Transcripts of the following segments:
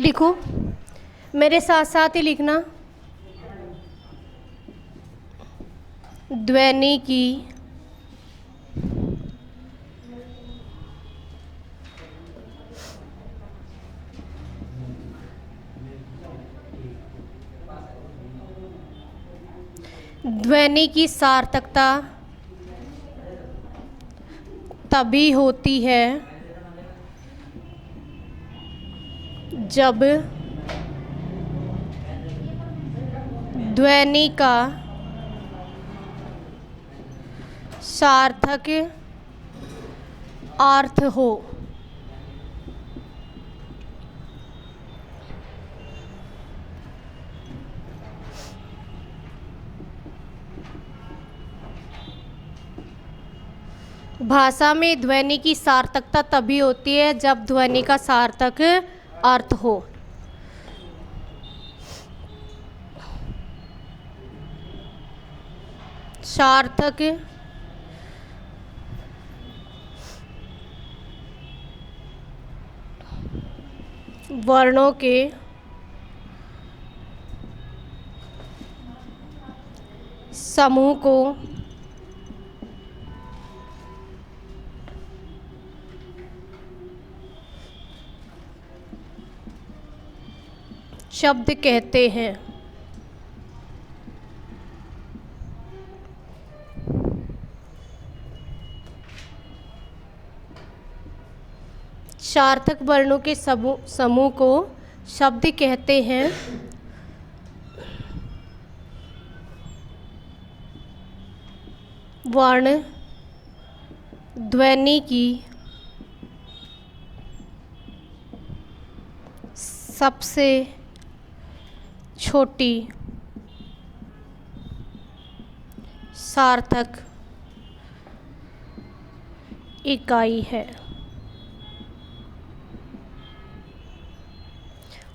लिखो, मेरे साथ साथ ही लिखना। ध्वनि की सार्थकता तभी होती है जब ध्वनि का सार्थक अर्थ हो। भाषा में ध्वनि की सार्थकता तभी होती है जब ध्वनि का सार्थक अर्थ हो। सार्थक वर्णों के समूह को शब्द कहते हैं। सार्थक वर्णों के समूह को शब्द कहते हैं। वर्ण ध्वनि की सबसे छोटी सार्थक इकाई है।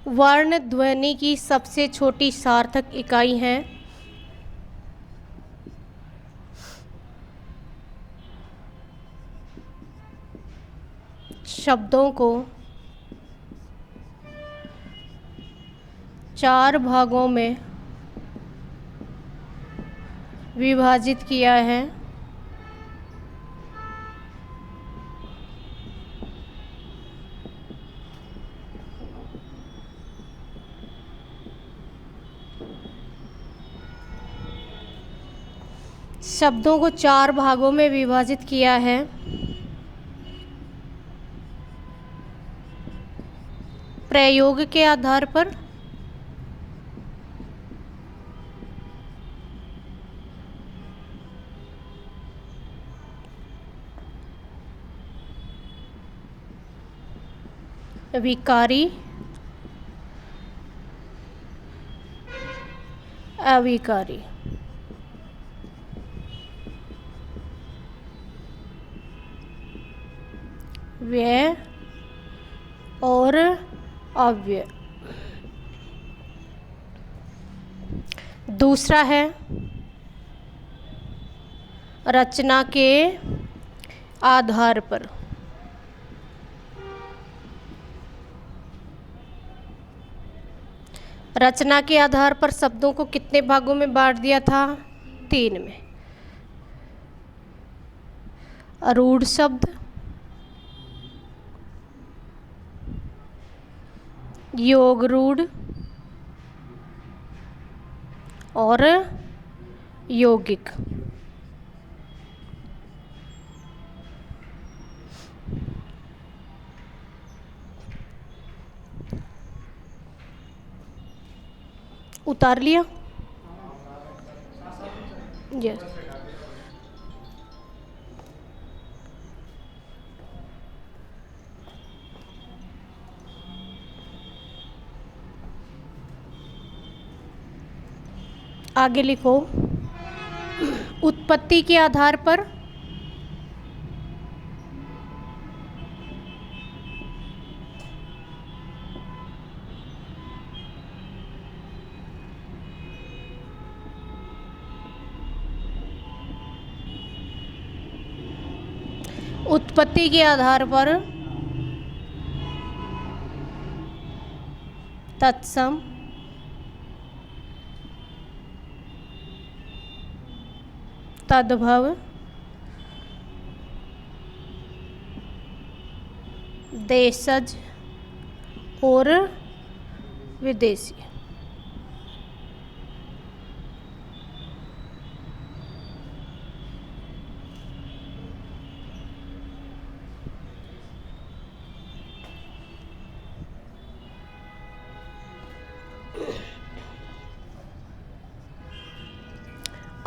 वर्ण ध्वनि की सबसे छोटी सार्थक इकाई है। शब्दों को 4 भागों में विभाजित किया है। शब्दों को 4 भागों में विभाजित किया है। प्रयोग के आधार पर विकारी, अविकारी। व्यय और अव्यय। दूसरा है रचना के आधार पर। रचना के आधार पर शब्दों को कितने भागों में बांट दिया था? 3 में। रूढ़ शब्द, योग रूढ़ और यौगिक। उतार लिया? यस। आगे लिखो, उत्पत्ति के आधार पर उत्पत्ति के आधार पर तत्सम, तद्भव, देशज और विदेशी।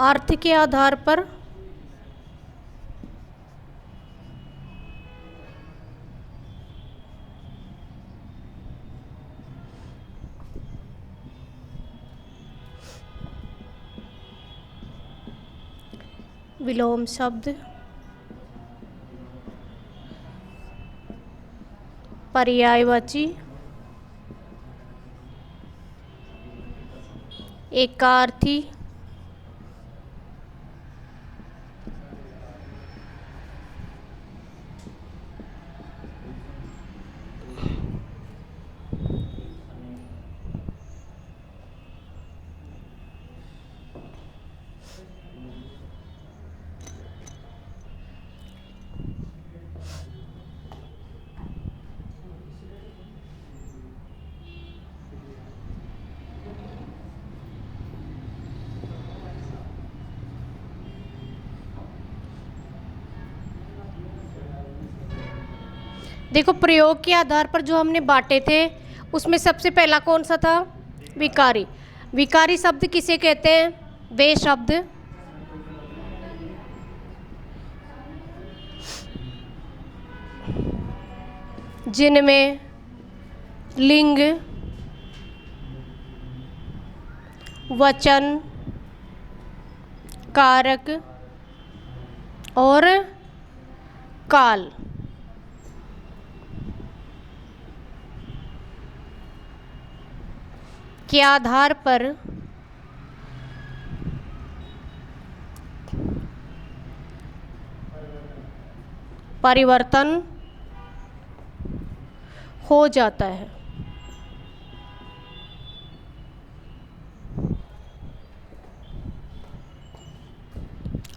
अर्थ के आधार पर विलोम शब्द, पर्यायवाची, एकार्थी, देखो प्रयोग के आधार पर जो हमने बांटे थे उसमें सबसे पहला कौन सा था? विकारी। विकारी शब्द किसे कहते हैं? वे शब्द जिनमें लिंग, वचन, कारक और काल के आधार पर परिवर्तन हो जाता है।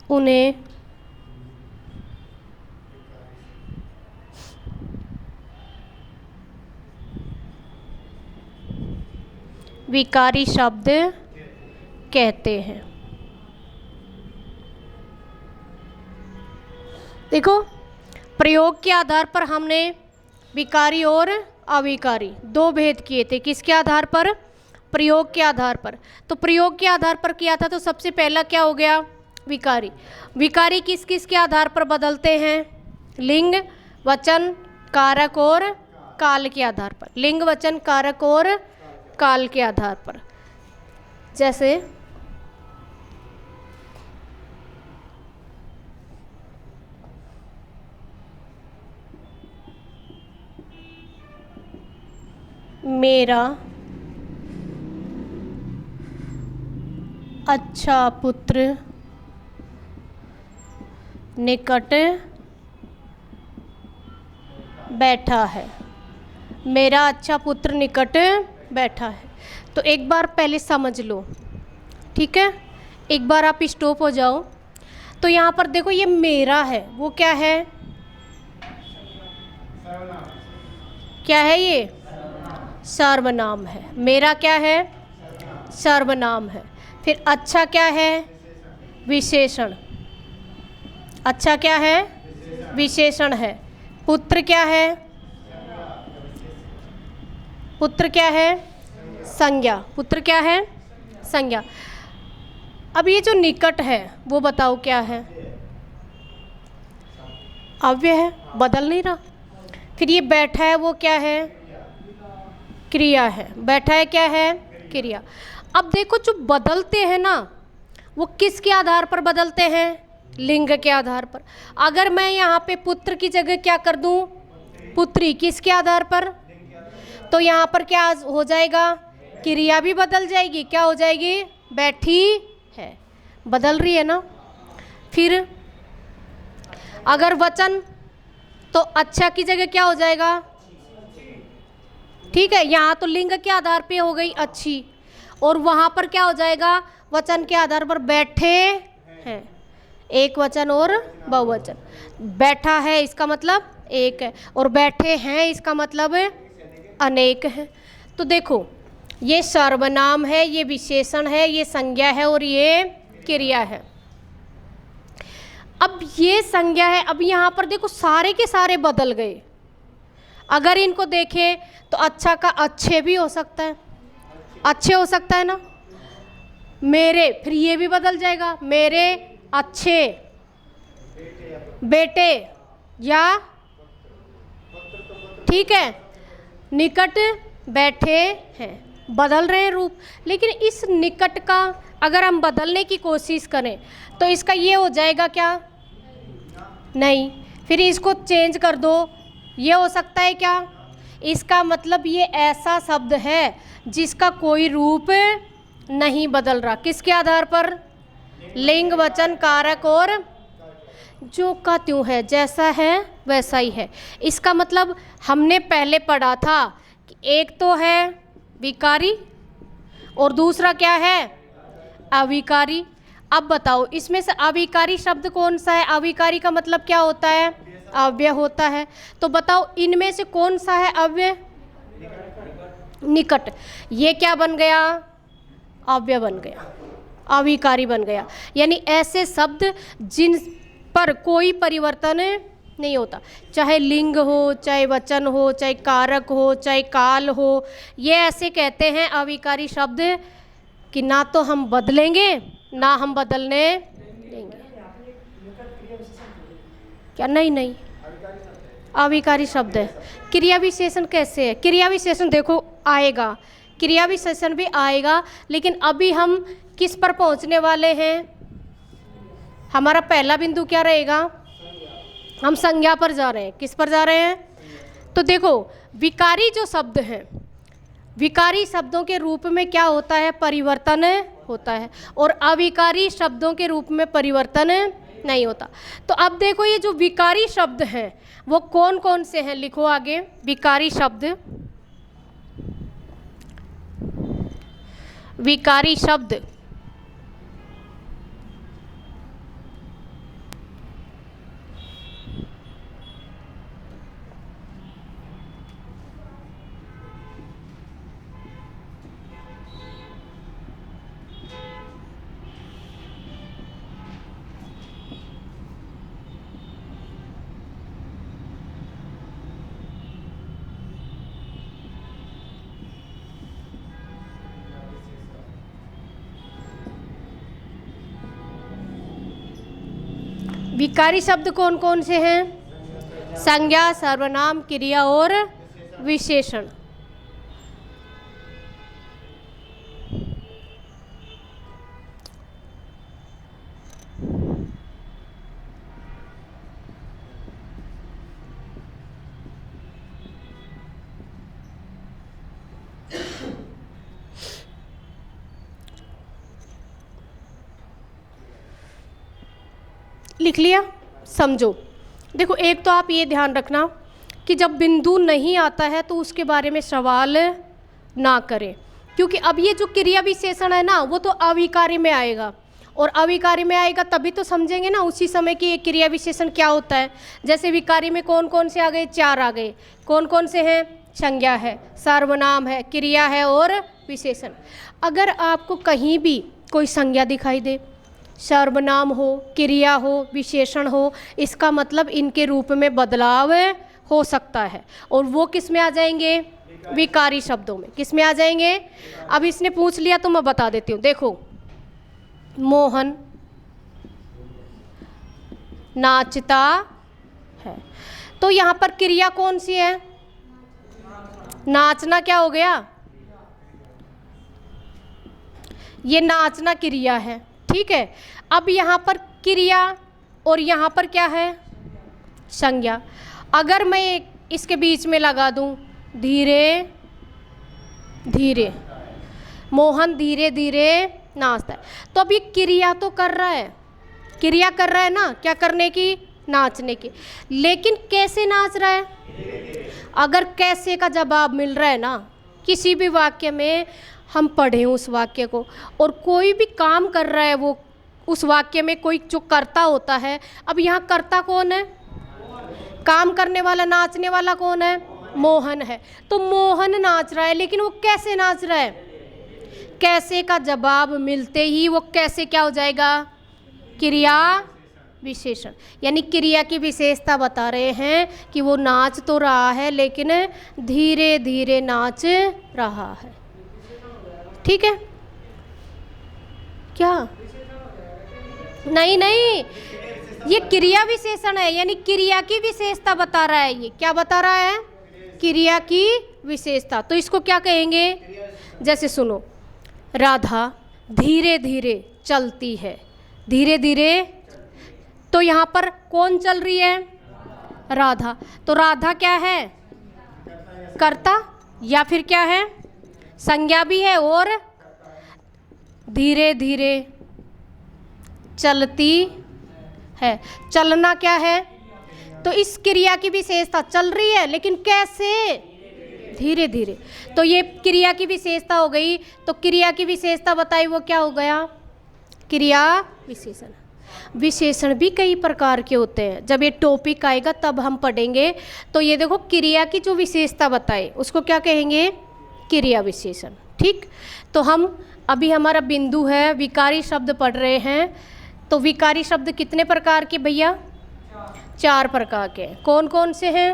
उन्हें विकारी शब्द कहते हैं। देखो प्रयोग के आधार पर हमने विकारी और अविकारी दो भेद किए थे। किसके आधार पर? प्रयोग के आधार पर। तो प्रयोग के आधार पर किया था तो सबसे पहला क्या हो गया? विकारी। विकारी किस किस के आधार पर बदलते हैं? लिंग, वचन, कारक और काल के आधार पर। लिंग, वचन, कारक और काल के आधार पर। जैसे मेरा अच्छा पुत्र निकट बैठा है। मेरा अच्छा पुत्र निकट बैठा है। तो एक बार पहले समझ लो, ठीक है? एक बार आप स्टॉप हो जाओ। तो यहाँ पर देखो ये मेरा है, वो क्या है? क्या है ये? सर्वनाम है। मेरा क्या है? सर्वनाम है। फिर अच्छा क्या है? विशेषण। अच्छा क्या है? विशेषण है। पुत्र क्या है? पुत्र क्या है? संज्ञा। पुत्र क्या है? संज्ञा। अब ये जो निकट है वो बताओ क्या है? अव्यय है, बदल नहीं रहा। फिर ये बैठा है वो क्या है? क्रिया है। बैठा है क्या है? क्रिया। अब देखो जो बदलते हैं ना वो किसके आधार पर बदलते हैं? लिंग के आधार पर। अगर मैं यहाँ पे पुत्र की जगह क्या कर दूँ? पुत्री। किसके आधार पर? तो यहाँ पर क्या हो जाएगा? क्रिया भी बदल जाएगी। क्या हो जाएगी? बैठी है। बदल रही है ना। फिर अगर वचन तो अच्छा की जगह क्या हो जाएगा? ठीक है, यहाँ तो लिंग के आधार पे हो गई अच्छी, और वहाँ पर क्या हो जाएगा, वचन के आधार पर बैठे हैं, एक वचन और बहुवचन। बैठा है इसका मतलब एक है, और बैठे हैं इसका मतलब अनेक है। तो देखो ये सर्वनाम है, ये विशेषण है, ये संज्ञा है और ये क्रिया है। अब ये संज्ञा है, अब यहाँ पर देखो सारे के सारे बदल गए। अगर इनको देखें तो अच्छा का अच्छे भी हो सकता है, अच्छे हो सकता है ना, मेरे, फिर ये भी बदल जाएगा, मेरे अच्छे बेटे, या ठीक है निकट बैठे हैं, बदल रहे हैं रूप। लेकिन इस निकट का अगर हम बदलने की कोशिश करें तो इसका ये हो जाएगा क्या, नहीं, फिर इसको चेंज कर दो, ये हो सकता है क्या, इसका मतलब ये ऐसा शब्द है जिसका कोई रूप नहीं बदल रहा, किसके आधार पर, लिंग वचन कारक, और जो का त्यों है, जैसा है वैसा ही है। इसका मतलब हमने पहले पढ़ा था कि एक तो है विकारी और दूसरा क्या है, अविकारी। अब बताओ इसमें से अविकारी शब्द कौन सा है, अविकारी का मतलब क्या होता है, अव्यय होता है। तो बताओ इनमें से कौन सा है अव्यय, निकट। ये क्या बन गया, अव्यय बन गया, अविकारी बन गया। यानी ऐसे शब्द जिन पर कोई परिवर्तन नहीं होता, चाहे लिंग हो, चाहे वचन हो, चाहे कारक हो, चाहे काल हो, ये ऐसे कहते हैं अविकारी शब्द कि ना तो हम बदलेंगे ना हम बदलने देंगे। क्या, नहीं नहीं, अविकारी शब्द है। क्रिया विशेषण कैसे है, क्रिया विशेषण देखो आएगा, क्रिया विशेषण भी आएगा, लेकिन अभी हम किस पर पहुंचने वाले हैं, हमारा पहला बिंदु क्या रहेगा, हम संज्ञा पर जा रहे हैं। किस पर जा रहे हैं, तो देखो विकारी जो शब्द हैं, विकारी शब्दों के रूप में क्या होता है, परिवर्तन होता है, और अविकारी शब्दों के रूप में परिवर्तन नहीं होता। तो अब देखो ये जो विकारी शब्द हैं वो कौन कौन से हैं, लिखो आगे, विकारी शब्द, विकारी शब्द विकारी शब्द कौन कौन से हैं, संज्ञा, सर्वनाम, क्रिया और विशेषण। लिख लिया, समझो। देखो एक तो आप ये ध्यान रखना कि जब बिंदु नहीं आता है तो उसके बारे में सवाल ना करें, क्योंकि अब ये जो क्रिया विशेषण है ना वो तो अविकारी में आएगा, और अविकारी में आएगा तभी तो समझेंगे ना उसी समय कि ये क्रिया विशेषण क्या होता है। जैसे विकारी में कौन कौन से आ गए, चार आ गए, कौन कौन से हैं, संज्ञा है, सर्वनाम है, क्रिया है और विशेषण। अगर आपको कहीं भी कोई संज्ञा दिखाई दे, सर्वनाम हो, क्रिया हो, विशेषण हो, इसका मतलब इनके रूप में बदलाव हो सकता है, और वो किस में आ जाएंगे, विकारी शब्दों में। किस में आ जाएंगे, अब इसने पूछ लिया तो मैं बता देती हूँ। देखो मोहन नाचता है, तो यहाँ पर क्रिया कौन सी है, नाचना क्या हो गया, ये नाचना क्रिया है, ठीक है। अब यहाँ पर क्रिया और यहाँ पर क्या है, संज्ञा। अगर मैं इसके बीच में लगा दूँ धीरे धीरे, मोहन धीरे धीरे नाचता है, तो अभी क्रिया तो कर रहा है, क्रिया कर रहा है ना, क्या करने की, नाचने की। लेकिन कैसे नाच रहा है, अगर कैसे का जवाब मिल रहा है ना, किसी भी वाक्य में हम पढ़ें उस वाक्य को, और कोई भी काम कर रहा है वो, उस वाक्य में कोई जो कर्ता होता है, अब यहाँ कर्ता कौन है? काम करने वाला, नाचने वाला कौन है? मोहन है। तो मोहन नाच रहा है, लेकिन वो कैसे नाच रहा है? कैसे का जवाब मिलते ही वो कैसे क्या हो जाएगा? क्रिया विशेषण। यानी क्रिया की विशेषता बता रहे हैं कि वो नाच तो रहा है लेकिन धीरे धीरे नाच रहा है। ठीक है क्या? नहीं नहीं, ये क्रिया विशेषण है, यानी क्रिया की विशेषता बता रहा है। ये क्या बता रहा है? क्रिया की विशेषता। तो इसको क्या कहेंगे? जैसे सुनो, राधा धीरे धीरे चलती है। धीरे धीरे, तो यहाँ पर कौन चल रही है? राधा। तो राधा क्या है? कर्ता, या फिर क्या है? संज्ञा भी है, और धीरे धीरे चलती है। चलना क्या है? तो इस क्रिया की विशेषता, चल रही है लेकिन कैसे? धीरे धीरे। तो ये क्रिया की विशेषता हो गई। तो क्रिया की विशेषता बताई, वो क्या हो गया? क्रिया विशेषण। विशेषण भी कई प्रकार के होते हैं, जब ये टॉपिक आएगा तब हम पढ़ेंगे। तो ये देखो, क्रिया की जो विशेषता बताए उसको क्या कहेंगे? क्रिया विशेषण। ठीक। तो हम अभी, हमारा बिंदु है विकारी शब्द पढ़ रहे हैं। तो विकारी शब्द कितने प्रकार के भैया? 4 प्रकार के। कौन कौन से हैं?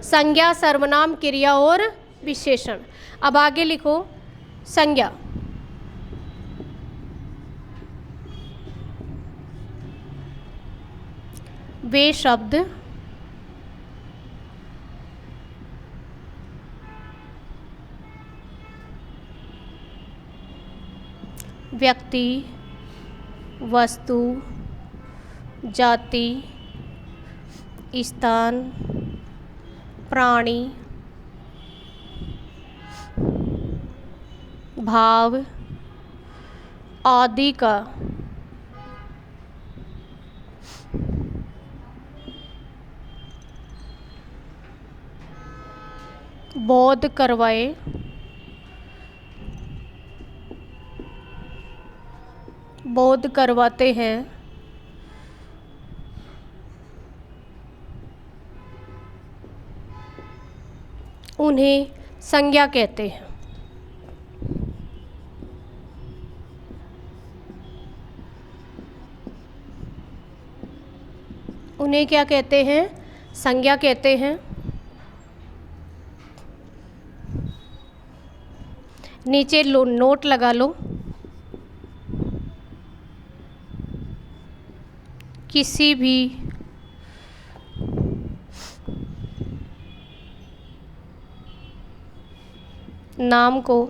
संज्ञा, सर्वनाम, क्रिया और विशेषण। अब आगे लिखो, संज्ञा। वे शब्द व्यक्ति, वस्तु, जाति, स्थान, प्राणी, भाव आदि का बोध करवाए, बोध करवाते हैं, उन्हें संज्ञा कहते हैं। उन्हें क्या कहते हैं? संज्ञा कहते हैं। नीचे लो, नोट लगा लो। किसी भी नाम को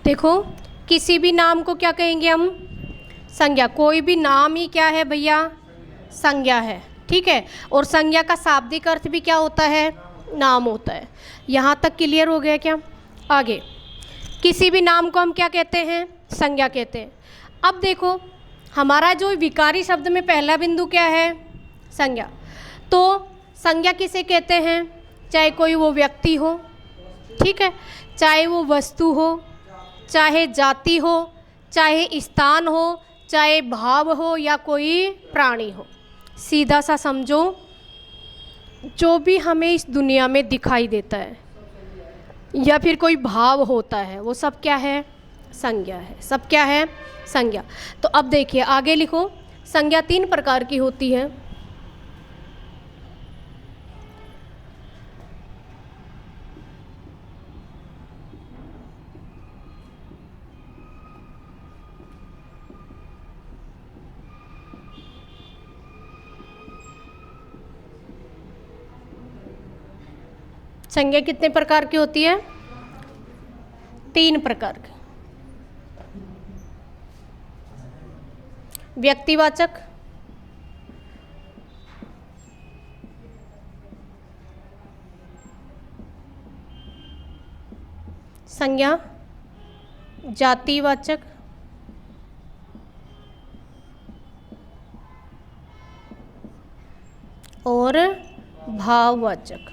देखो, किसी भी नाम को क्या कहेंगे हम? संज्ञा। कोई भी नाम ही क्या है भैया? संज्ञा है। ठीक है। और संज्ञा का शाब्दिक अर्थ भी क्या होता है? नाम होता है। यहाँ तक क्लियर हो गया क्या? आगे, किसी भी नाम को हम क्या कहते हैं? संज्ञा कहते हैं। अब देखो, हमारा जो विकारी शब्द में पहला बिंदु क्या है? संज्ञा। तो संज्ञा किसे कहते हैं? चाहे कोई वो व्यक्ति हो, ठीक है, चाहे वो वस्तु हो, चाहे जाति हो, चाहे स्थान हो, चाहे भाव हो, या कोई प्राणी हो। सीधा सा समझो, जो भी हमें इस दुनिया में दिखाई देता है या फिर कोई भाव होता है, वो सब क्या है? संज्ञा है। सब क्या है? संज्ञा। तो अब देखिए, आगे लिखो, संज्ञा 3 प्रकार की होती है। संज्ञा कितने प्रकार की होती है? 3 प्रकार की। व्यक्तिवाचक, संज्ञा, जातिवाचक और भाववाचक।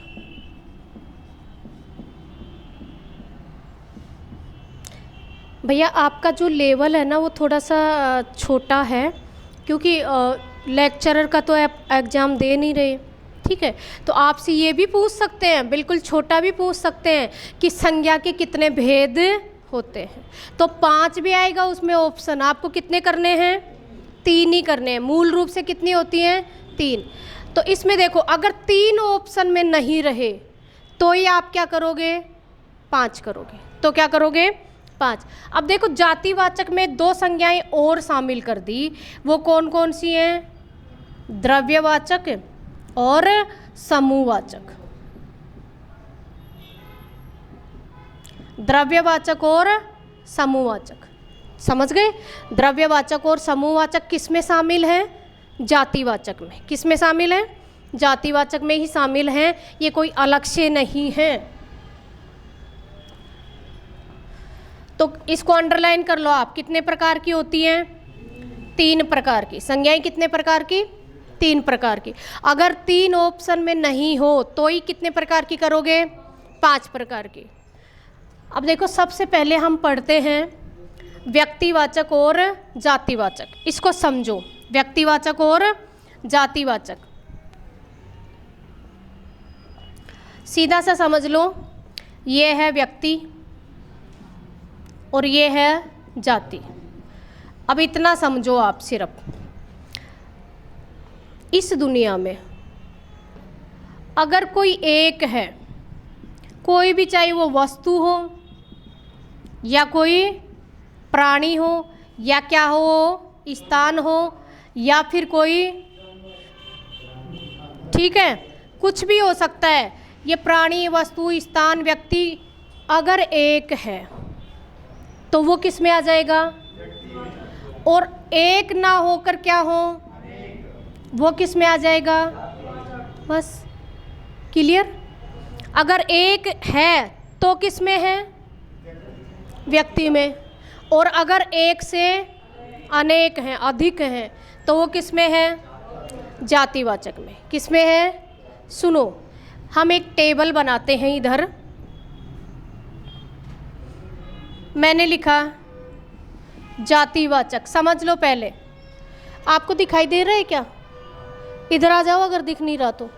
भैया आपका जो लेवल है ना वो थोड़ा सा छोटा है, क्योंकि लेक्चरर का तो आप एग्ज़ाम दे नहीं रहे, ठीक है। तो आपसे ये भी पूछ सकते हैं, बिल्कुल छोटा भी पूछ सकते हैं कि संज्ञा के कितने भेद होते हैं। तो 5 भी आएगा उसमें ऑप्शन, आपको कितने करने हैं? 3 ही करने हैं। मूल रूप से कितनी होती हैं? 3। तो इसमें देखो, अगर 3 ऑप्शन में नहीं रहे तो ही आप क्या करोगे? 5 करोगे। तो क्या करोगे? 5। अब देखो, जातिवाचक में 2 संज्ञाएं और शामिल कर दी। वो कौन कौन सी हैं? द्रव्यवाचक और समूहवाचक। द्रव्यवाचक और समूहवाचक, समझ गए? द्रव्यवाचक और समूहवाचक किस में शामिल हैं? जातिवाचक में। किस में शामिल है? जातिवाचक में ही शामिल हैं, ये कोई अलग से नहीं है। तो इसको अंडरलाइन कर लो आप। कितने प्रकार की होती हैं? 3 प्रकार की। संज्ञाएं कितने प्रकार की? 3 प्रकार की। अगर 3 ऑप्शन में नहीं हो तो ही कितने प्रकार की करोगे? 5 प्रकार की। अब देखो, सबसे पहले हम पढ़ते हैं व्यक्तिवाचक और जातिवाचक। इसको समझो, व्यक्तिवाचक और जातिवाचक। सीधा सा समझ लो, ये है व्यक्ति और ये है जाति। अब इतना समझो आप, सिर्फ इस दुनिया में अगर कोई एक है, कोई भी, चाहे वो वस्तु हो या कोई प्राणी हो या क्या हो, स्थान हो या फिर कोई, ठीक है, कुछ भी हो सकता है। ये प्राणी, वस्तु, स्थान, व्यक्ति अगर एक है तो वो किस में आ जाएगा? और एक ना होकर क्या हो? वो किस में आ जाएगा? बस, क्लियर? अगर एक है तो किस में है? व्यक्ति में। और अगर एक से अनेक हैं, अधिक हैं, तो वो किस में है? जातिवाचक में। किस में है? सुनो, हम एक टेबल बनाते हैं इधर। मैंने लिखा जातिवाचक, समझ लो पहले। आपको दिखाई दे रहा है क्या? इधर आ जाओ अगर दिख नहीं रहा तो।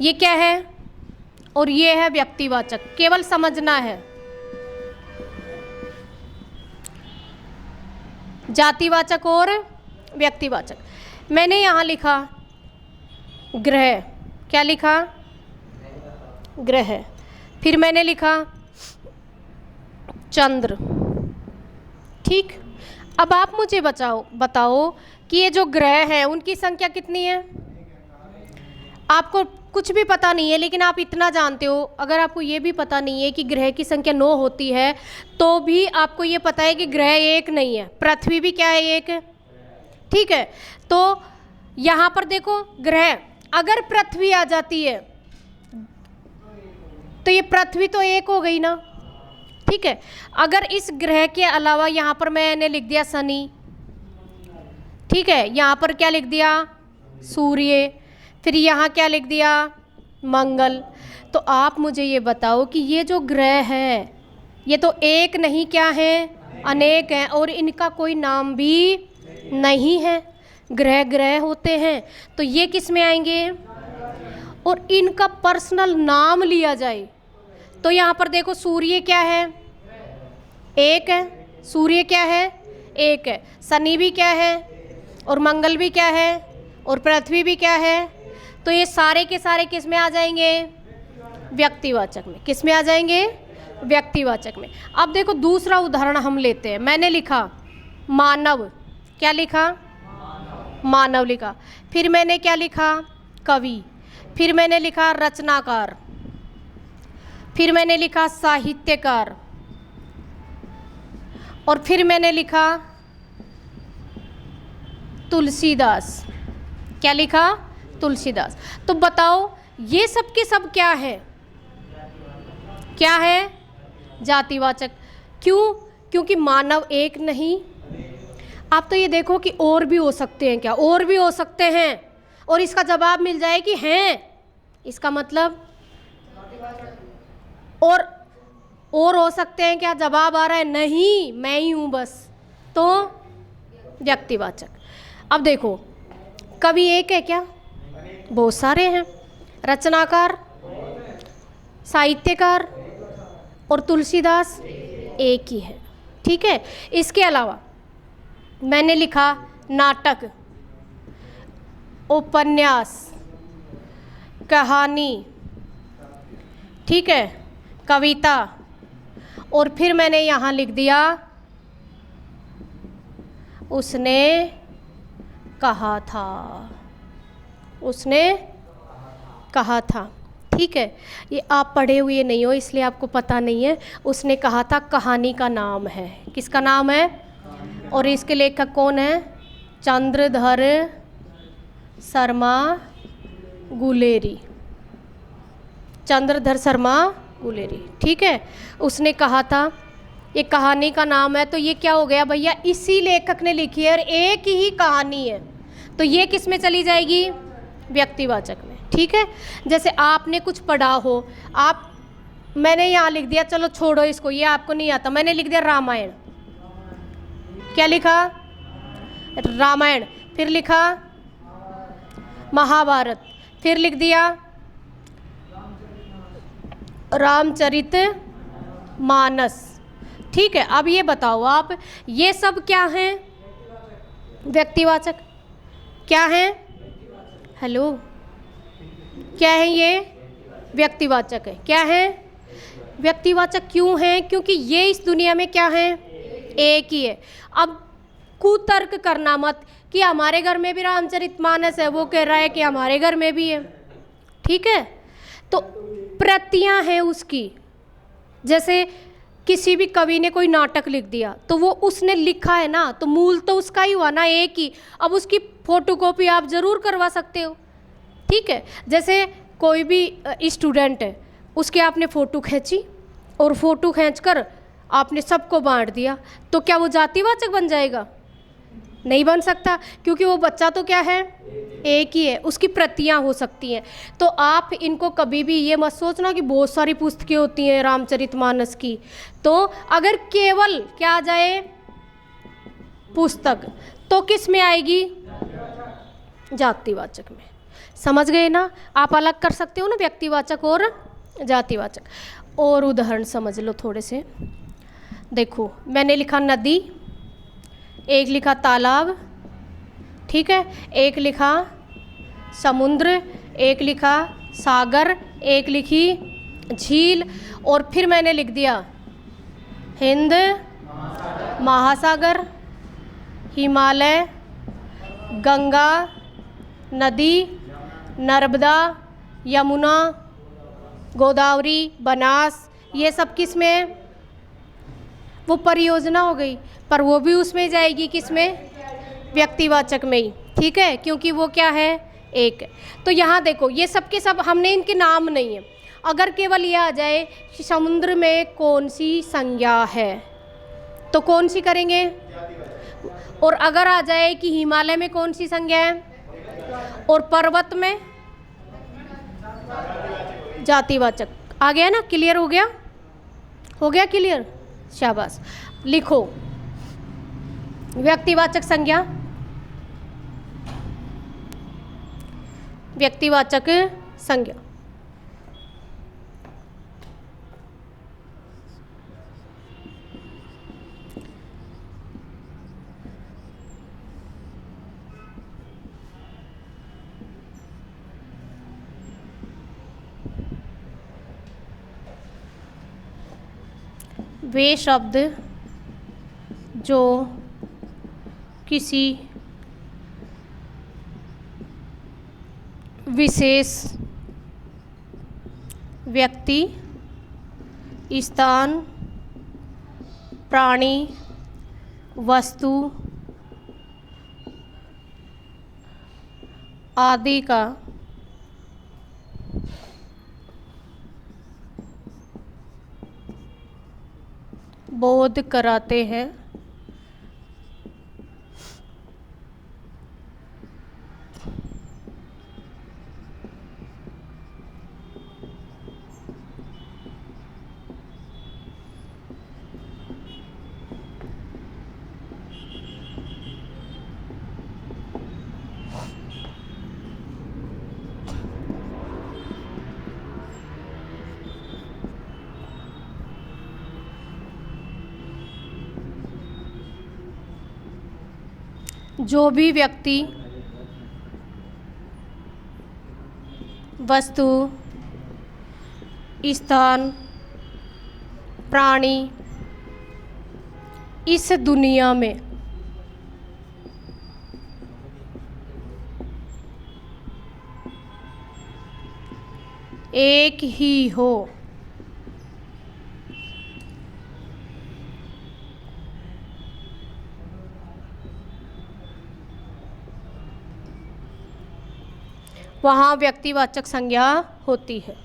ये क्या है? और ये है व्यक्तिवाचक, केवल समझना है। जातिवाचक और व्यक्तिवाचक। मैंने यहाँ लिखा ग्रह। क्या लिखा? ग्रह। फिर मैंने लिखा चंद्र। ठीक। अब आप मुझे बताओ कि ये जो ग्रह हैं उनकी संख्या कितनी है? आपको कुछ भी पता नहीं है, लेकिन आप इतना जानते हो, अगर आपको ये भी पता नहीं है कि ग्रह की संख्या 9 होती है, तो भी आपको ये पता है कि ग्रह एक नहीं है। पृथ्वी भी क्या है? एक है। ठीक है। तो यहाँ पर देखो, ग्रह, अगर पृथ्वी आ जाती है तो ये पृथ्वी तो एक हो गई ना। ठीक है। अगर इस ग्रह के अलावा यहाँ पर मैंने लिख दिया शनि, ठीक है, यहाँ पर क्या लिख दिया? सूर्य, फिर यहाँ क्या लिख दिया? मंगल। तो आप मुझे ये बताओ कि ये जो ग्रह है ये तो एक नहीं, क्या है? अनेक हैं, और इनका कोई नाम भी नहीं है। ग्रह ग्रह होते हैं, तो ये किस में आएंगे? और इनका पर्सनल नाम लिया जाए तो यहाँ पर देखो, सूर्य क्या है? एक है। सूर्य क्या है? एक है। शनि भी क्या है? और मंगल भी क्या है? और पृथ्वी भी क्या है? तो ये सारे के सारे किस में आ जाएंगे? व्यक्तिवाचक में। किस में आ जाएंगे? व्यक्तिवाचक में। अब देखो, दूसरा उदाहरण हम लेते हैं। मैंने लिखा मानव। क्या लिखा? मानव लिखा। फिर मैंने क्या लिखा? कवि। फिर मैंने लिखा रचनाकार। फिर मैंने लिखा साहित्यकार। और फिर मैंने लिखा तुलसीदास। क्या लिखा? तुलसीदास। तो बताओ ये सब के सब क्या है? क्या है? जातिवाचक। क्यों? क्योंकि मानव एक नहीं। आप तो ये देखो कि और भी हो सकते हैं। क्या और भी हो सकते हैं? और इसका जवाब मिल जाए कि हैं, इसका मतलब और हो सकते हैं। क्या जवाब आ रहा है? नहीं, मैं ही हूँ बस। तो व्यक्तिवाचक। अब देखो कवि एक है क्या? बहुत सारे हैं। रचनाकार, साहित्यकार और तुलसीदास एक ही है। ठीक है। इसके अलावा मैंने लिखा नाटक, उपन्यास, कहानी, ठीक है, कविता, और फिर मैंने यहाँ लिख दिया उसने कहा था। उसने कहा था। ठीक है। ये आप पढ़े हुए नहीं हो इसलिए आपको पता नहीं है। उसने कहा था कहानी का नाम है। किसका नाम है? और इसके लेखक कौन है? चंद्रधर शर्मा गुलेरी। चंद्रधर शर्मा गुलेरी। ठीक है। उसने कहा था, ये कहानी का नाम है। तो ये क्या हो गया भैया? इसी लेखक ने लिखी है और एक ही कहानी है। तो ये किस में चली जाएगी? व्यक्तिवाचक में। ठीक है। जैसे आपने कुछ पढ़ा हो, मैंने यहाँ लिख दिया, चलो छोड़ो इसको, ये आपको नहीं आता, मैंने लिख दिया रामायण। क्या लिखा? रामायण। फिर लिखा महाभारत। फिर लिख दिया रामचरित मानस। ठीक है। अब ये बताओ आप, ये सब क्या हैं? व्यक्तिवाचक। क्या है? हेलो, क्या है ये? व्यक्तिवाचक है। क्या है? व्यक्तिवाचक क्यों है? क्योंकि ये इस दुनिया में क्या है? एक ही है। अब कुतर्क करना मत कि हमारे घर में भी रामचरितमानस है, वो कह रहा है कि हमारे घर में भी है। ठीक है। तो प्रतियां हैं उसकी। जैसे किसी भी कवि ने कोई नाटक लिख दिया तो वो उसने लिखा है ना, तो मूल तो उसका ही हुआ ना, एक ही। अब उसकी फोटोकॉपी आप ज़रूर करवा सकते हो। ठीक है। जैसे कोई भी स्टूडेंट है, उसके आपने फ़ोटो खींची और फ़ोटो खींचकर आपने सबको बांट दिया, तो क्या वो जातिवाचक बन जाएगा? नहीं बन सकता, क्योंकि वो बच्चा तो क्या है? एक ही है। उसकी प्रतियां हो सकती हैं। तो आप इनको कभी भी ये मत सोचना कि बहुत सारी पुस्तकें होती हैं रामचरितमानस की। तो अगर केवल क्या आ जाए पुस्तक, तो किस में आएगी? जातिवाचक में। समझ गए ना? आप अलग कर सकते हो ना व्यक्तिवाचक और जातिवाचक। और उदाहरण समझ लो थोड़े से। देखो मैंने लिखा नदी, एक लिखा तालाब, ठीक है, एक लिखा समुद्र, एक लिखा सागर, एक लिखी झील, और फिर मैंने लिख दिया हिंद महासागर, हिमालय, गंगा नदी, नर्मदा, यमुना, गोदावरी, बनास। ये सब किस में? वो परियोजना हो गई, पर वो भी उसमें जाएगी किस में? व्यक्तिवाचक में ही। ठीक है। क्योंकि वो क्या है? एक। तो यहाँ देखो ये सब के सब हमने इनके नाम नहीं है। अगर केवल ये आ जाए कि समुद्र में कौन सी संज्ञा है, तो कौन सी करेंगे? और अगर आ जाए कि हिमालय में कौन सी संज्ञा है, और पर्वत में जातिवाचक। आ गया ना? क्लियर हो गया? हो गया क्लियर? शाबाश। लिखो व्यक्तिवाचक संज्ञा, व्यक्तिवाचक संज्ञा। वे शब्द जो किसी विशेष, व्यक्ति, स्थान, प्राणी, वस्तु आदि का बोध कराते हैं। जो भी व्यक्ति, वस्तु, स्थान, प्राणी इस दुनिया में एक ही हो, वहाँ व्यक्तिवाचक संज्ञा होती है।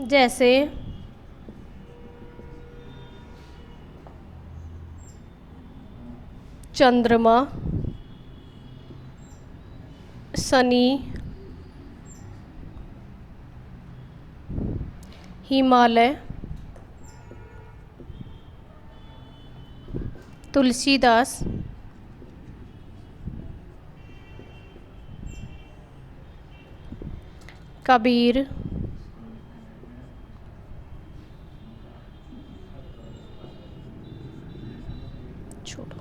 जैसे चंद्रमा, शनि, हिमालय, तुलसीदास, कबीर, छोड़ो,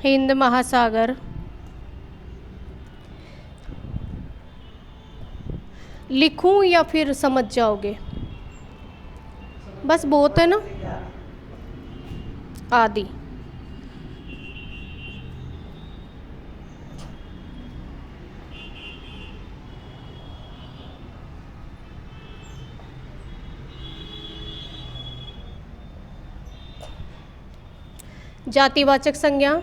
हिंद महासागर, लिखूं या फिर समझ जाओगे? बस बहुत है ना। आदि। जातिवाचक संज्ञा,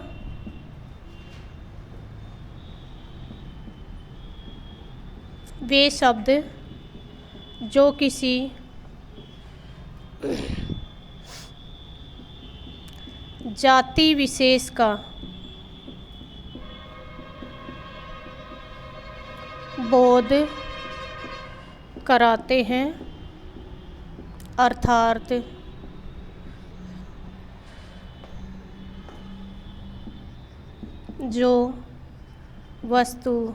वे शब्द जो किसी जाति विशेष का बोध कराते हैं, अर्थात जो वस्तु,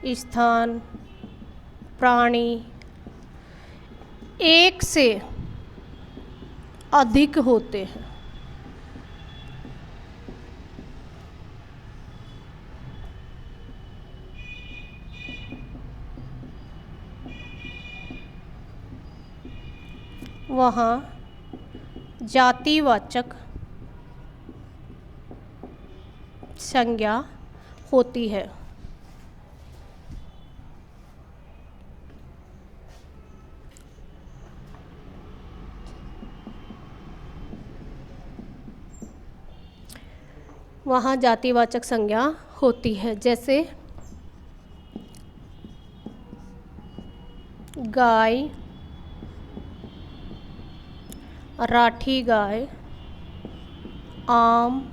स्थान, प्राणी एक से अधिक होते हैं। वहाँ जातिवाचक संज्ञा होती है। वहाँ जातिवाचक संज्ञा होती है। जैसे गाय, राठी गाय, आम,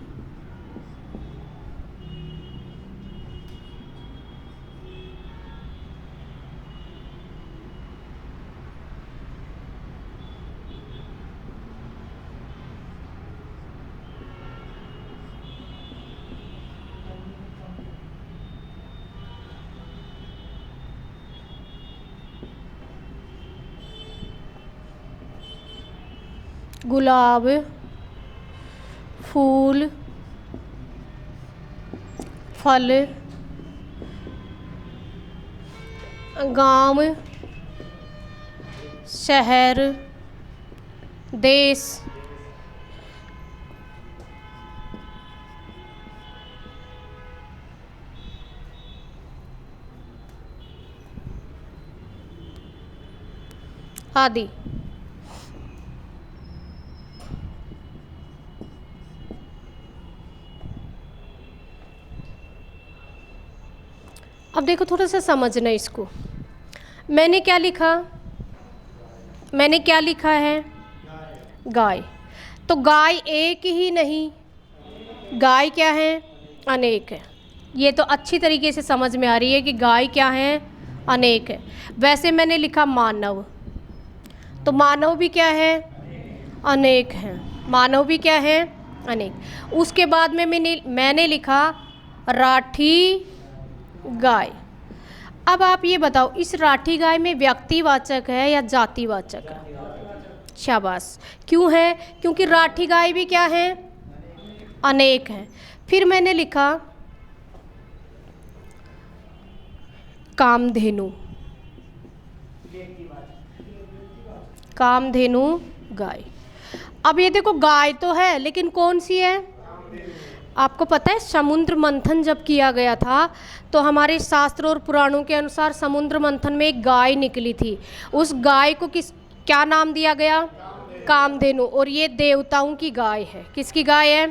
गुलाब, फूल, फल, गांव, शहर, देश, आदि। अब देखो थोड़ा सा समझना इसको। मैंने क्या लिखा, मैंने क्या लिखा है, गाय। तो गाय एक ही नहीं, गाय क्या है, अनेक है। ये तो अच्छी तरीके से समझ में आ रही है कि गाय क्या है, अनेक है। वैसे मैंने लिखा मानव, तो मानव भी क्या है, अनेक है। मानव भी क्या है, अनेक। उसके बाद में मैंने लिखा राठी गाय। अब आप ये बताओ, इस राठी गाय में व्यक्तिवाचक है या जातिवाचक है? शाबाश। क्यों है? क्योंकि राठी गाय भी क्या है, अनेक है। फिर मैंने लिखा कामधेनु, कामधेनु गाय। अब ये देखो गाय तो है, लेकिन कौन सी है? आपको पता है समुद्र मंथन जब किया गया था तो हमारे शास्त्रों और पुराणों के अनुसार समुद्र मंथन में एक गाय निकली थी। उस गाय को क्या नाम दिया गया? कामधेनु। और ये देवताओं की गाय है। किसकी गाय है?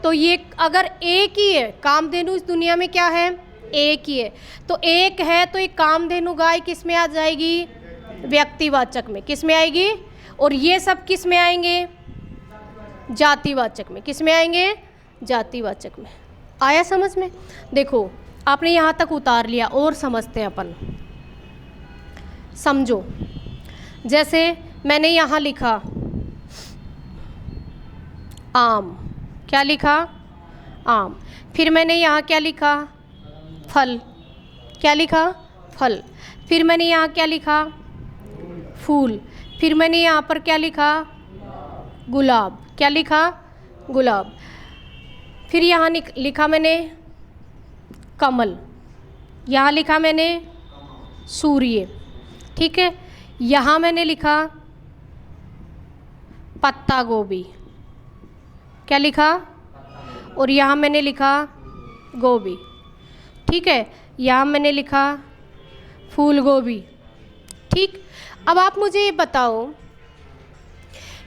तो ये अगर एक ही है, कामधेनु इस दुनिया में क्या है, एक ही है। तो एक है तो एक कामधेनु गाय किस में आ जाएगी? व्यक्तिवाचक में। किस में आएगी? और ये सब किस में आएंगे? जातिवाचक में। किस में आएंगे? जातिवाचक में। आया समझ में? देखो आपने यहाँ तक उतार लिया, और समझते हैं अपन। समझो, जैसे मैंने यहाँ लिखा आम। क्या लिखा? आम। फिर मैंने यहाँ क्या लिखा? फल। क्या लिखा? फल। फिर मैंने यहाँ क्या लिखा? फूल। फिर मैंने यहाँ पर क्या लिखा? गुलाब। क्या लिखा? गुलाब। फिर यहाँ लिखा मैंने कमल। यहाँ लिखा मैंने सूर्य। ठीक है। यहाँ मैंने लिखा पत्ता गोभी। क्या लिखा? और यहाँ मैंने लिखा गोभी। ठीक है। यहाँ मैंने लिखा फूल गोभी। ठीक। अब आप मुझे ये बताओ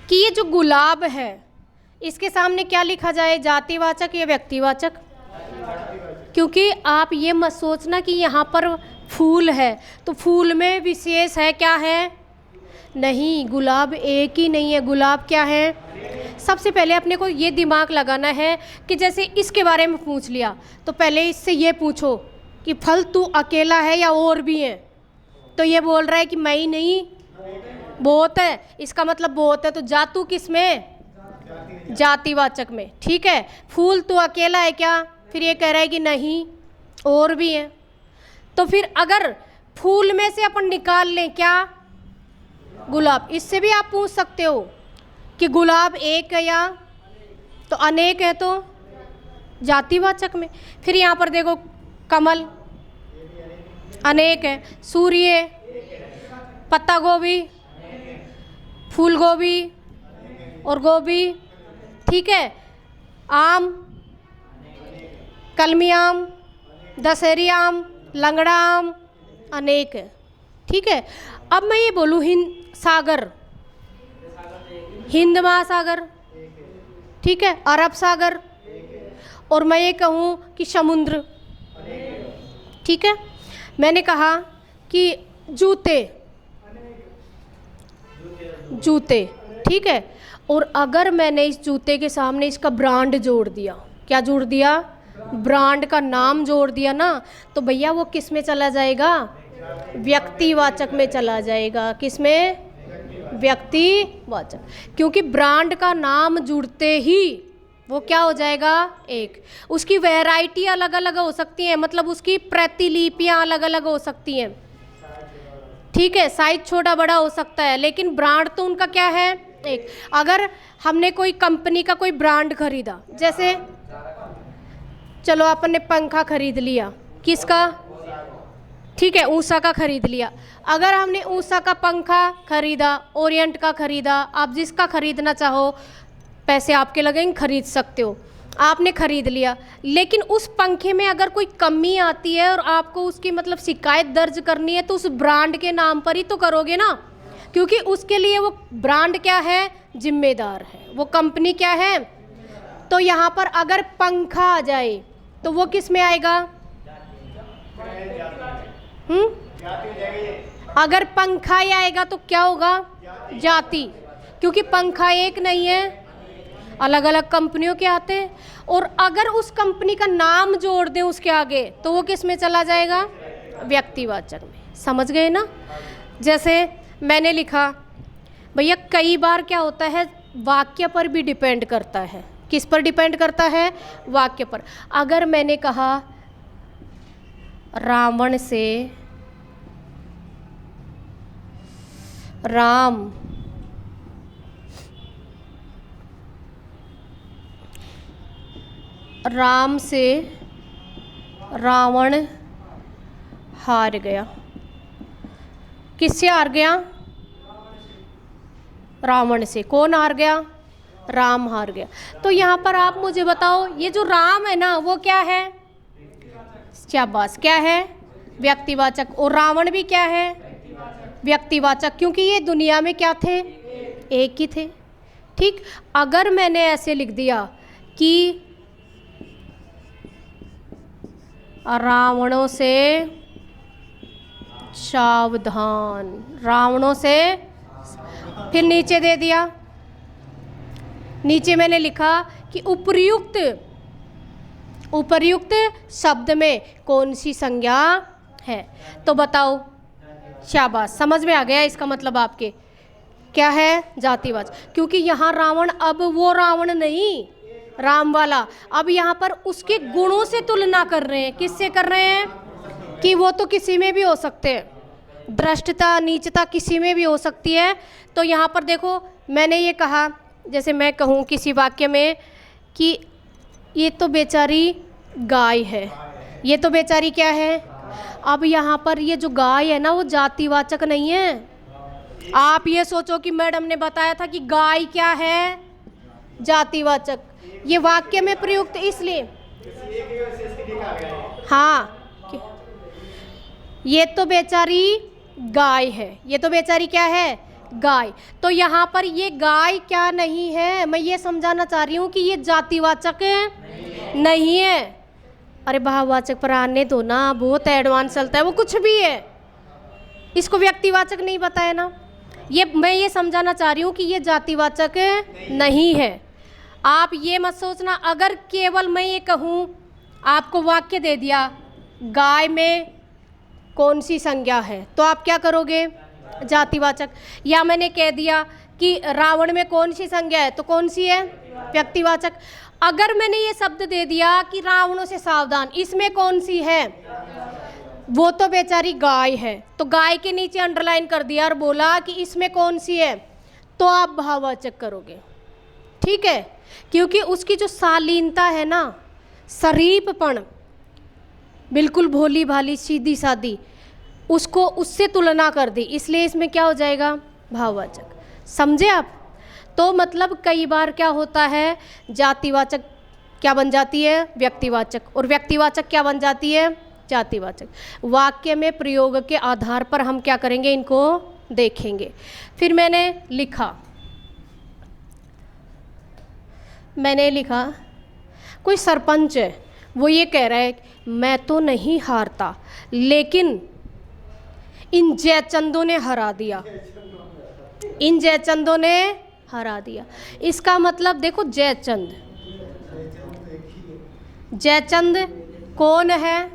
कि ये जो गुलाब है इसके सामने क्या लिखा जाए, जातिवाचक या व्यक्तिवाचक? क्योंकि आप ये मत सोचना कि यहाँ पर फूल है तो फूल में विशेष है, क्या है? नहीं, गुलाब एक ही नहीं है। गुलाब क्या है? सबसे पहले अपने को ये दिमाग लगाना है कि जैसे इसके बारे में पूछ लिया तो पहले इससे ये पूछो कि फल तू अकेला है या और भी है? तो ये बोल रहा है कि मैं ही नहीं, बहुत है। इसका मतलब बहुत है, तो जातू किस में? जातिवाचक में। ठीक है। फूल तो अकेला है क्या? फिर ये कह रहा है कि नहीं और भी है। तो फिर अगर फूल में से अपन निकाल लें क्या? गुलाब। इससे भी आप पूछ सकते हो कि गुलाब एक है या तो अनेक है, तो जातिवाचक में। फिर यहाँ पर देखो कमल अनेक है, सूर्य, पत्ता गोभी, फूल गोभी और गोभी। ठीक है। आम, कलमी आम, दशहरी आम, लंगड़ा आम, अनेक है। ठीक है। अब मैं ये बोलूँ सागर, हिंद महासागर, ठीक है, अरब सागर, और मैं ये कहूँ कि समुद्र। ठीक है। मैंने कहा कि जूते, जूते। ठीक है। और अगर मैंने इस जूते के सामने इसका ब्रांड जोड़ दिया, क्या जोड़ दिया? ब्रांड का नाम जोड़ दिया ना, तो भैया वो किस में चला जाएगा? व्यक्तिवाचक में चला जाएगा। किस में? व्यक्तिवाचक। क्योंकि ब्रांड का नाम जुड़ते ही वो क्या हो जाएगा? एक। उसकी वैरायटी अलग अलग हो सकती हैं, मतलब उसकी प्रतिलिपियां अलग अलग हो सकती हैं। ठीक है। साइज छोटा बड़ा हो सकता है, लेकिन ब्रांड तो उनका क्या है? एक। अगर हमने कोई कंपनी का कोई ब्रांड खरीदा, जैसे चलो अपन ने पंखा खरीद लिया, किसका? ठीक है, ऊषा का खरीद लिया। अगर हमने ऊषा का पंखा खरीदा, ओरिएंट का खरीदा, आप जिसका खरीदना चाहो, पैसे आपके लगेंगे, खरीद सकते हो, आपने खरीद लिया। लेकिन उस पंखे में अगर कोई कमी आती है और आपको उसकी मतलब शिकायत दर्ज करनी है, तो उस ब्रांड के नाम पर ही तो करोगे ना, क्योंकि उसके लिए वो ब्रांड क्या है? जिम्मेदार है, वो कंपनी क्या है? तो यहाँ पर अगर पंखा आ जाए तो वो किस में आएगा? अगर पंखा ही आएगा तो क्या होगा? जाति, क्योंकि पंखा एक नहीं है, अलग अलग कंपनियों के आते हैं। और अगर उस कंपनी का नाम जोड़ दें उसके आगे, तो वो किस में चला जाएगा? व्यक्तिवाचक में। समझ गए ना? जैसे मैंने लिखा, भैया कई बार क्या होता है, वाक्य पर भी डिपेंड करता है। किस पर डिपेंड करता है? वाक्य पर। अगर मैंने कहा रावण से राम से रावण हार गया। किससे हार गया? रावण से। कौन हार गया? राम हार गया। तो यहाँ पर आप मुझे बताओ, ये जो राम है ना, वो क्या है? शाबाश, क्या है? व्यक्तिवाचक। और रावण भी क्या है? व्यक्तिवाचक, क्योंकि ये दुनिया में क्या थे? एक ही थे। ठीक। अगर मैंने ऐसे लिख दिया कि रावणों से सावधान, रावणों से, फिर नीचे दे दिया, नीचे मैंने लिखा कि उपर्युक्त शब्द में कौन सी संज्ञा है? तो बताओ। शाबाश, समझ में आ गया इसका मतलब आपके क्या है? जातिवाचक। क्योंकि यहाँ रावण अब वो रावण नहीं, राम वाला, अब यहाँ पर उसके गुणों से तुलना कर रहे हैं। किससे कर रहे हैं? कि वो तो किसी में भी हो सकते हैं, भ्रष्टता नीचता किसी में भी हो सकती है। तो यहाँ पर देखो, मैंने ये कहा, जैसे मैं कहूँ किसी वाक्य में कि ये तो बेचारी गाय है, ये तो बेचारी क्या है? अब यहाँ पर ये जो गाय है ना, वो जातिवाचक नहीं है। आप ये सोचो कि मैडम ने बताया था कि गाय क्या है? जातिवाचक। ये वाक्य में प्रयुक्त इसलिए, हाँ, ये तो बेचारी गाय है, ये तो बेचारी क्या है? गाय। तो यहाँ पर ये गाय क्या नहीं है? मैं ये समझाना चाह रही हूँ कि ये जातिवाचक नहीं है। अरे भाववाचक पर आने दो ना, बहुत एडवांस चलता है, वो कुछ भी है, इसको व्यक्तिवाचक नहीं बताया ना। ये मैं ये समझाना चाह रही हूँ कि ये जातिवाचक नहीं है। आप ये मत सोचना, अगर केवल मैं ये कहूँ, आपको वाक्य दे दिया गाय में कौन सी संज्ञा है, तो आप क्या करोगे? जातिवाचक। या मैंने कह दिया कि रावण में कौन सी संज्ञा है, तो कौन सी है? व्यक्तिवाचक। अगर मैंने ये शब्द दे दिया कि रावणों से सावधान, इसमें कौन सी है? वो तो बेचारी गाय है, तो गाय के नीचे अंडरलाइन कर दिया और बोला कि इसमें कौन सी है, तो आप भाववाचक करोगे। ठीक है, क्योंकि उसकी जो शालीनता है ना, शरीफपन, बिल्कुल भोली भाली सीधी सादी, उसको उससे तुलना कर दी, इसलिए इसमें क्या हो जाएगा? भाववाचक। समझे आप? तो मतलब कई बार क्या होता है, जातिवाचक क्या बन जाती है? व्यक्तिवाचक, और व्यक्तिवाचक क्या बन जाती है? जातिवाचक। वाक्य में प्रयोग के आधार पर हम क्या करेंगे, इनको देखेंगे। फिर मैंने लिखा कोई सरपंच है, वो ये कह रहा है मैं तो नहीं हारता, लेकिन इन जयचंदों ने हरा दिया, इन जयचंदों ने हरा दिया। इसका मतलब देखो, जयचंद कौन है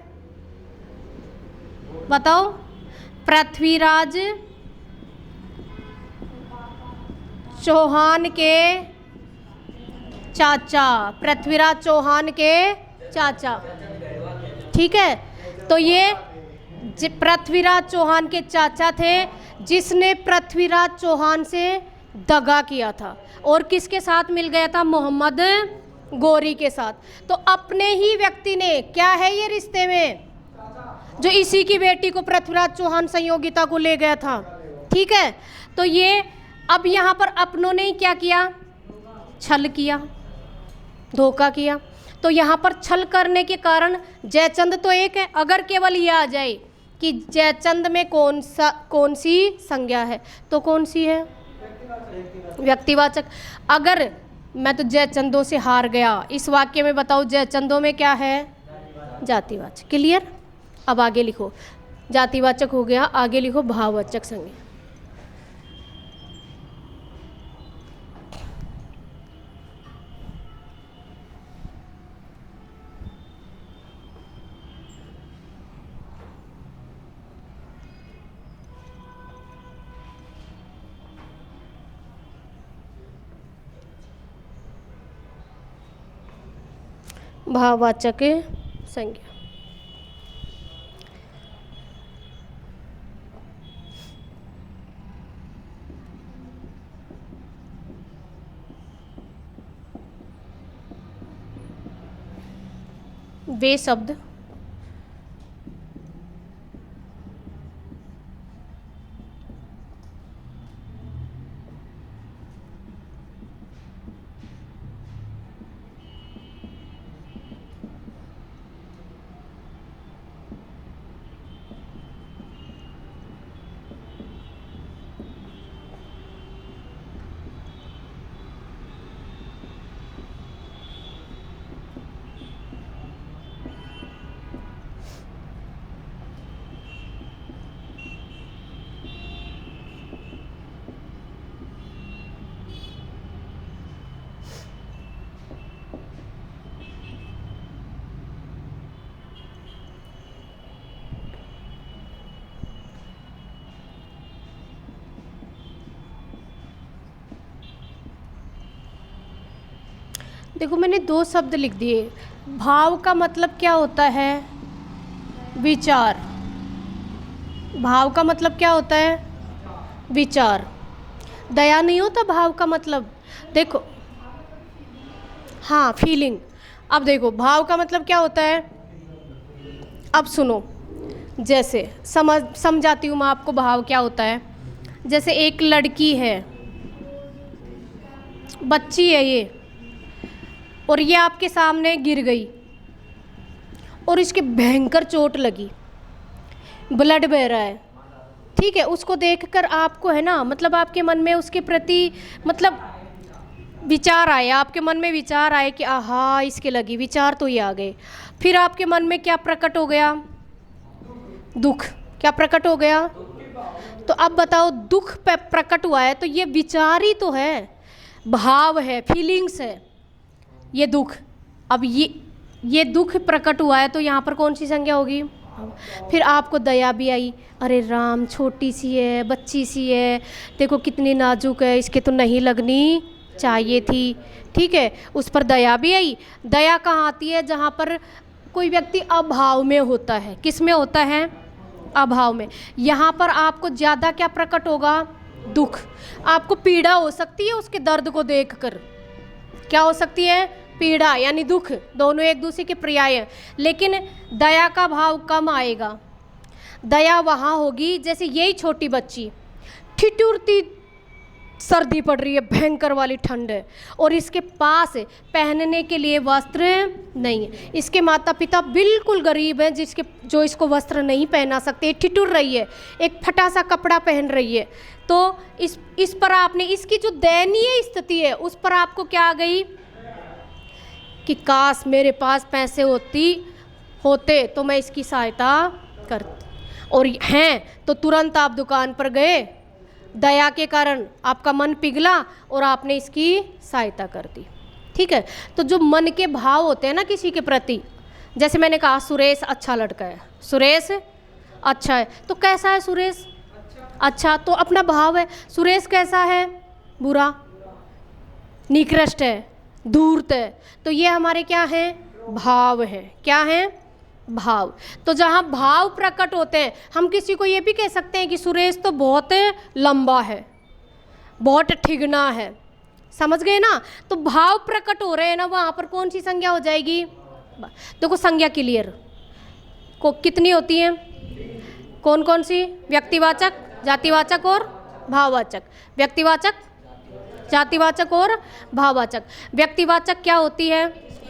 बताओ? पृथ्वीराज चौहान के चाचा, पृथ्वीराज चौहान के चाचा। ठीक है, तो ये पृथ्वीराज चौहान के चाचा थे, जिसने पृथ्वीराज चौहान से दगा किया था और किसके साथ मिल गया था? मोहम्मद गौरी के साथ। तो अपने ही व्यक्ति ने, क्या है ये रिश्ते में, जो इसी की बेटी को पृथ्वीराज चौहान संयोगिता को ले गया था। ठीक है, तो ये अब यहाँ पर अपनों ने क्या किया? छल किया, धोखा किया। तो यहाँ पर छल करने के कारण जयचंद तो एक है। अगर केवल ये आ जाए कि जयचंद में कौन सी संज्ञा है, तो कौन सी है? व्यक्तिवाचक। अगर मैं तो जयचंदों से हार गया, इस वाक्य में बताओ जयचंदों में क्या है? जातिवाचक। क्लियर? अब आगे लिखो, जातिवाचक हो गया, आगे लिखो भाववाचक संज्ञा। भाववाचक संज्ञा। वे शब्द देखो, मैंने दो शब्द लिख दिए। भाव का मतलब क्या होता है? विचार। भाव का मतलब क्या होता है? विचार। दया नहीं होता भाव का मतलब। देखो, हाँ, फीलिंग। अब देखो, भाव का मतलब क्या होता है? अब सुनो, जैसे समझाती हूँ मैं आपको भाव क्या होता है। जैसे एक लड़की है, बच्ची है ये, और ये आपके सामने गिर गई और इसके भयंकर चोट लगी, ब्लड बह रहा है। ठीक है, उसको देखकर आपको है ना, मतलब आपके मन में उसके प्रति मतलब विचार आए, आपके मन में विचार आए कि आहा इसके लगी, विचार तो ये आ गए। फिर आपके मन में क्या प्रकट हो गया? दुख। क्या प्रकट हो गया? तो अब बताओ, दुख प्रकट हुआ है तो ये विचार ही तो है, भाव है, फीलिंग्स है ये दुख। अब ये दुख प्रकट हुआ है तो यहाँ पर कौन सी संज्ञा होगी? फिर आपको दया भी आई, अरे राम छोटी सी है, बच्ची सी है, देखो कितनी नाजुक है, इसके तो नहीं लगनी चाहिए थी। ठीक है, उस पर दया भी आई। दया कहाँ आती है? जहाँ पर कोई व्यक्ति अभाव में होता है। किस में होता है? अभाव में। यहाँ पर आपको ज़्यादा क्या प्रकट होगा? दुख। आपको पीड़ा हो सकती है उसके दर्द को देखकर। क्या हो सकती है? पीड़ा यानी दुख, दोनों एक दूसरे के पर्याय हैं। लेकिन दया का भाव कम आएगा। दया वहाँ होगी जैसे यही छोटी बच्ची, ठिठुरती सर्दी पड़ रही है, भयंकर वाली ठंड है, और इसके पास पहनने के लिए वस्त्र नहीं है। इसके माता पिता बिल्कुल गरीब हैं, जो इसको वस्त्र नहीं पहना सकते, ठिठुर रही है, एक फटा सा कपड़ा पहन रही है। तो इस पर आपने, इसकी जो दयनीय स्थिति है उस पर आपको क्या आ गई कि काश मेरे पास पैसे होते तो मैं इसकी सहायता करती, और हैं तो तुरंत आप दुकान पर गए, दया के कारण आपका मन पिघला और आपने इसकी सहायता कर दी। ठीक है, तो जो मन के भाव होते हैं ना किसी के प्रति, जैसे मैंने कहा सुरेश अच्छा लड़का है, सुरेश अच्छा है, तो कैसा है सुरेश? अच्छा, तो अपना भाव है। सुरेश कैसा है? बुरा, निकृष्ट है, धूर्त है, तो ये हमारे क्या हैं? भाव है। क्या है? भाव। तो जहाँ भाव प्रकट होते हैं, हम किसी को ये भी कह सकते हैं कि सुरेश तो बहुत लंबा है, बहुत ठिगना है, समझ गए ना। तो भाव प्रकट हो रहे हैं ना, वहाँ पर कौन सी संज्ञा हो जाएगी? देखो संज्ञा क्लियर को कितनी होती हैं, कौन कौन सी? व्यक्तिवाचक, जातिवाचक और भाववाचक। व्यक्तिवाचक, जातिवाचक और भाववाचक। व्यक्तिवाचक क्या होती है?